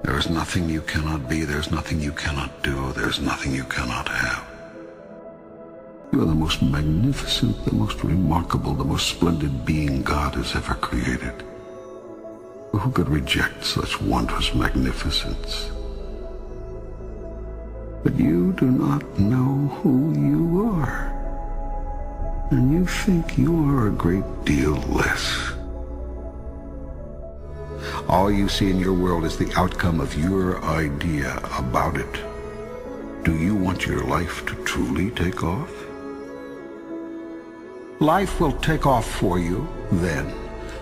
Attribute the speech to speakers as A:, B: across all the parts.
A: There is nothing you cannot be, there's nothing you cannot do, there's nothing you cannot have. You are the most magnificent, the most remarkable, the most splendid being God has ever created. Who could reject such wondrous magnificence? But you do not know who you are, and you think you are a great deal less. All you see in your world is the outcome of your idea about it. Do you want your life to truly take off? Life will take off for you then,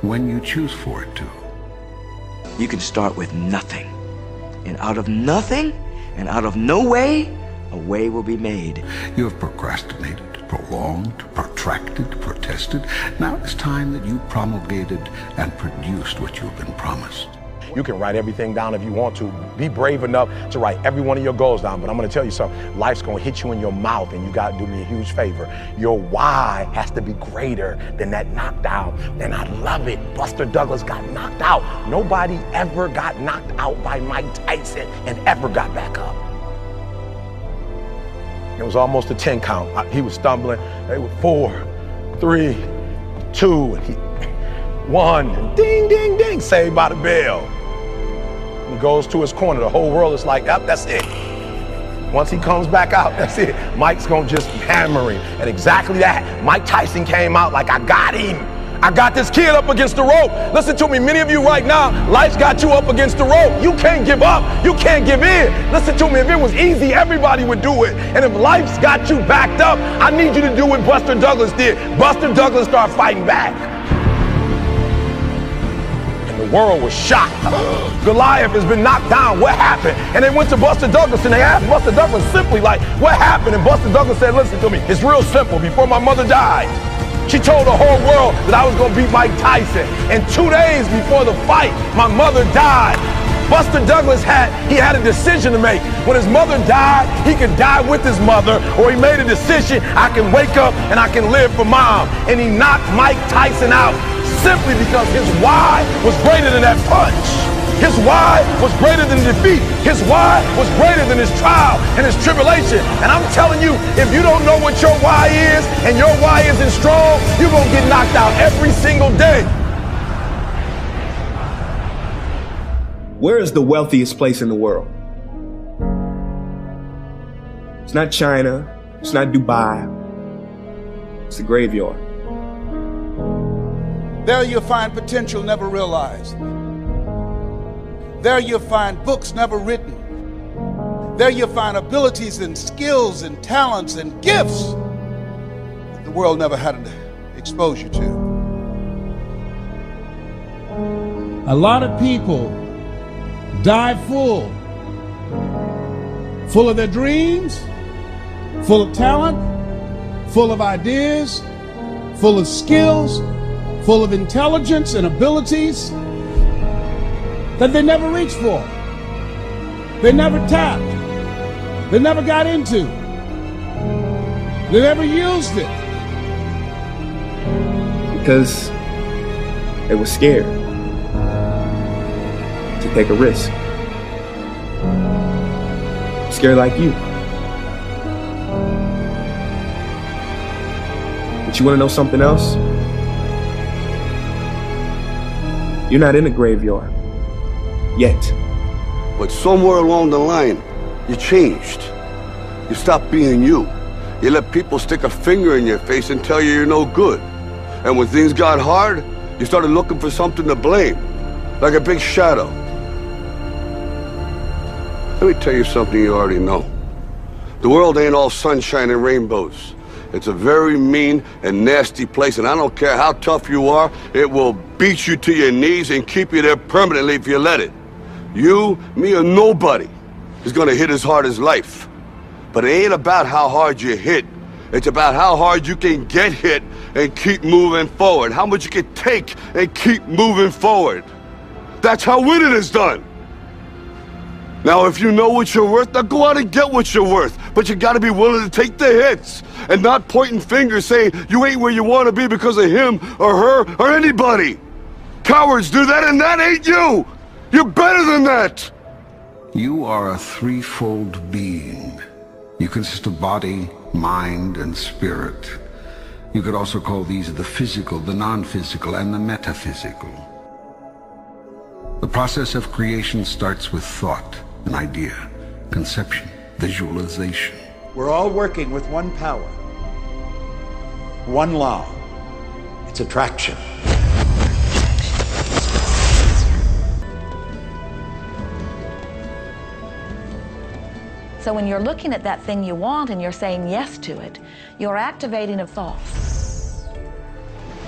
A: when you choose for it to.
B: You can start with nothing, and out of nothing, and out of no way, a way will be made.
A: You have procrastinated, prolonged, protracted, protested. Now it's time that you promulgated and produced what you have been promised.
C: You can write everything down if you want to. Be brave enough to write every one of your goals down. But I'm going to tell you something. Life's going to hit you in your mouth, and you got to do me a huge favor. Your why has to be greater than that knockdown. And I love it. Buster Douglas got knocked out. Nobody ever got knocked out by Mike Tyson and ever got back up. It was almost a 10 count. He was stumbling. They were 4, 3, 2, and 1. And ding, ding, ding. Saved by the bell. He goes to his corner. The whole world is like, yep, that's it. Once he comes back out, that's it. Mike's gonna just hammer him. And exactly that. Mike Tyson came out like, I got him. I got this kid up against the rope. Listen to me, many of you right now, life's got you up against the rope. You can't give up. You can't give in. Listen to me, if it was easy, everybody would do it. And if life's got you backed up, I need you to do what Buster Douglas did. Buster Douglas started fighting back. The world was shocked. Goliath has been knocked down. What happened? And they went to Buster Douglas and they asked Buster Douglas simply like, what happened? And Buster Douglas said, listen to me, it's real simple. Before my mother died, she told the whole world that I was going to beat Mike Tyson. And 2 days before the fight, my mother died. Buster Douglas had a decision to make. When his mother died, he could die with his mother, or he made a decision, I can wake up and I can live for mom. And he knocked Mike Tyson out simply because his why was greater than that punch. His why was greater than defeat. His why was greater than his trial and his tribulation. And I'm telling you, if you don't know what your why is and your why isn't strong, you're going to get knocked out every single day.
D: Where is the wealthiest place in the world? It's not China. It's not Dubai. It's the graveyard.
E: There you'll find potential never realized. There you'll find books never written. There you'll find abilities and skills and talents and gifts that the world never had to expose you to.
F: A lot of people die full of their dreams, full of talent, full of ideas, full of skills, full of intelligence and abilities that they never reached for. They never tapped. They never got into. They never used it.
D: Because they were scared to take a risk. Scared like you. But you want to know something else? You're not in a graveyard. Yet.
G: But somewhere along the line, you changed. You stopped being you. You let people stick a finger in your face and tell you you're no good. And when things got hard, you started looking for something to blame. Like a big shadow. Let me tell you something you already know. The world ain't all sunshine and rainbows. It's a very mean and nasty place, and I don't care how tough you are, it will beat you to your knees and keep you there permanently if you let it. You, me, or nobody is gonna hit as hard as life. But it ain't about how hard you hit. It's about how hard you can get hit and keep moving forward. How much you can take and keep moving forward. That's how winning is done. Now, if you know what you're worth, now go out and get what you're worth. But you gotta be willing to take the hits and not pointing fingers saying you ain't where you wanna be because of him or her or anybody. Cowards do that, and that ain't you. You're better than that.
A: You are a threefold being. You consist of body, mind, and spirit. You could also call these the physical, the non-physical, and the metaphysical. The process of creation starts with thought, an idea, conception, visualization.
E: We're all working with one power, one law. It's attraction.
H: So when you're looking at that thing you want and you're saying yes to it, you're activating a thought.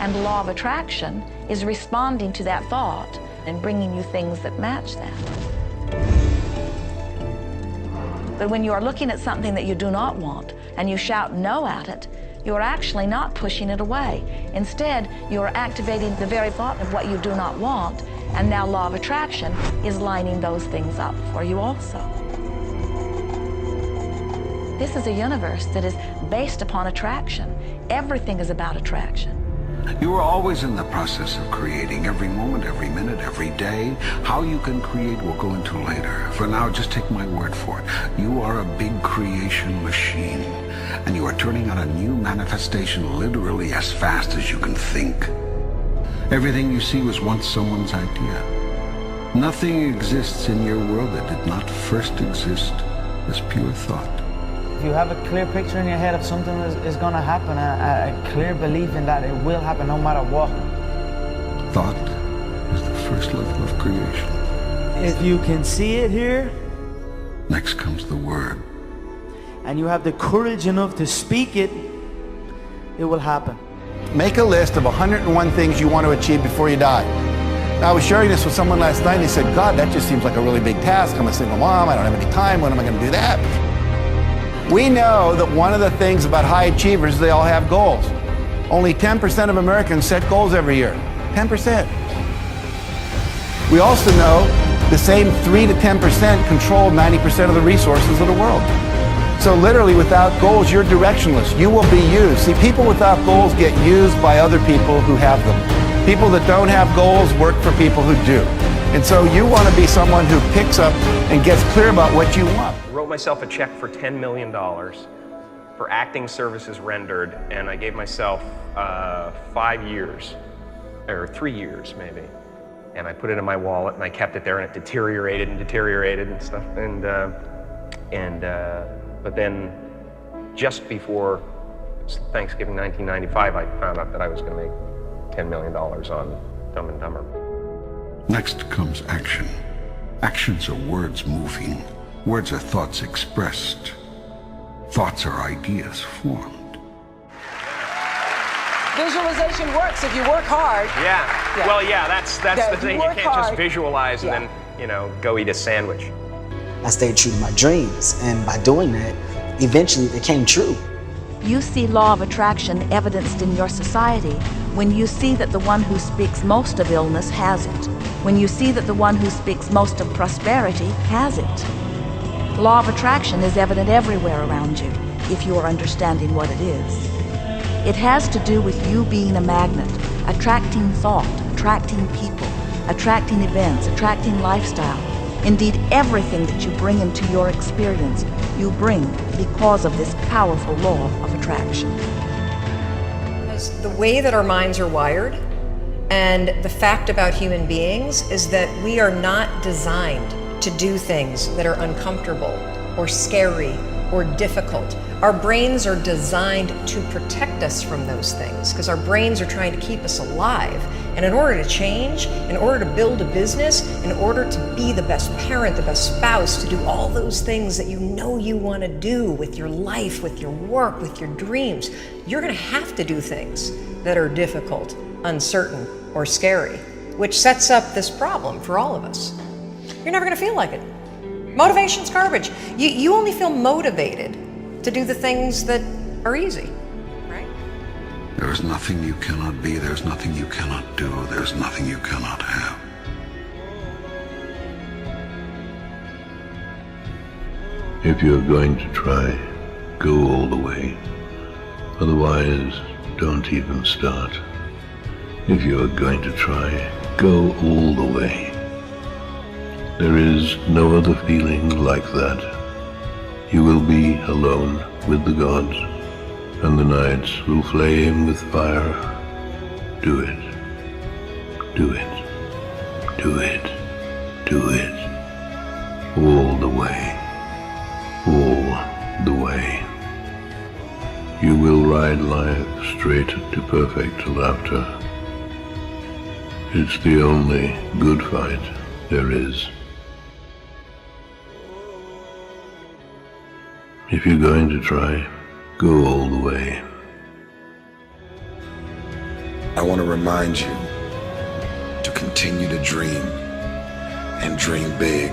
H: And the law of attraction is responding to that thought and bringing you things that match that. But when you are looking at something that you do not want and you shout no at it, you're actually not pushing it away. Instead, you're activating the very thought of what you do not want, and now law of attraction is lining those things up for you also. This is a universe that is based upon attraction. Everything is about attraction.
A: You are always in the process of creating, every moment, every minute, every day. How you can create we'll go into later. For now, just take my word for it. You are a big creation machine, and you are turning out a new manifestation literally as fast as you can think. Everything you see was once someone's idea. Nothing exists in your world that did not first exist as pure thought.
I: If you have a clear picture in your head of something that is going to happen, a clear belief in that it will happen no matter what.
A: Thought is the first level of creation.
I: If you can see it here,
A: next comes the word.
I: And you have the courage enough to speak it, it will happen.
E: Make a list of 101 things you want to achieve before you die. Now, I was sharing this with someone last night, and he said, God, that just seems like a really big task. I'm a single mom, I don't have any time, when am I going to do that? We know that one of the things about high achievers is they all have goals. Only 10% of Americans set goals every year. 10%. We also know the same 3 to 10% control 90% of the resources of the world. So literally, without goals, you're directionless. You will be used. See, people without goals get used by other people who have them. People that don't have goals work for people who do. And so you want to be someone who picks up and gets clear about what you want.
J: I wrote myself a check for $10 million for acting services rendered, and I gave myself 5 years, or 3 years maybe. And I put it in my wallet, and I kept it there, and it deteriorated and stuff. But then, just before Thanksgiving 1995, I found out that I was going to make $10 million on Dumb and Dumber.
A: Next comes action. Actions are words moving. Words are thoughts expressed. Thoughts are ideas formed.
K: Visualization works if you work hard.
J: Yeah. Well, yeah, that's the thing. You can't just visualize and then, you know, go eat a sandwich.
L: I stayed true to my dreams, and by doing that, eventually they came true.
H: You see law of attraction evidenced in your society when you see that the one who speaks most of illness has it. When you see that the one who speaks most of prosperity has it. Law of attraction is evident everywhere around you, if you are understanding what it is. It has to do with you being a magnet, attracting thought, attracting people, attracting events, attracting lifestyle. Indeed, everything that you bring into your experience, you bring because of this powerful law of attraction.
K: Because the way that our minds are wired, and the fact about human beings is that we are not designed to do things that are uncomfortable or scary or difficult. Our brains are designed to protect us from those things because our brains are trying to keep us alive. And in order to change, in order to build a business, in order to be the best parent, the best spouse, to do all those things that you know you want to do with your life, with your work, with your dreams, you're going to have to do things that are difficult, uncertain, or scary, which sets up this problem for all of us. You're never going to feel like it. Motivation's garbage. You only feel motivated to do the things that are easy, right?
A: There is nothing you cannot be, there's nothing you cannot do, there's nothing you cannot have.
M: If you're going to try, go all the way. Otherwise, don't even start. If you're going to try, go all the way. There is no other feeling like that. You will be alone with the gods, and the nights will flame with fire. Do it. Do it. Do it. Do it. All the way. All the way. You will ride life straight to perfect laughter. It's the only good fight there is. If you're going to try, go all the way.
N: I want to remind you to continue to dream and dream big.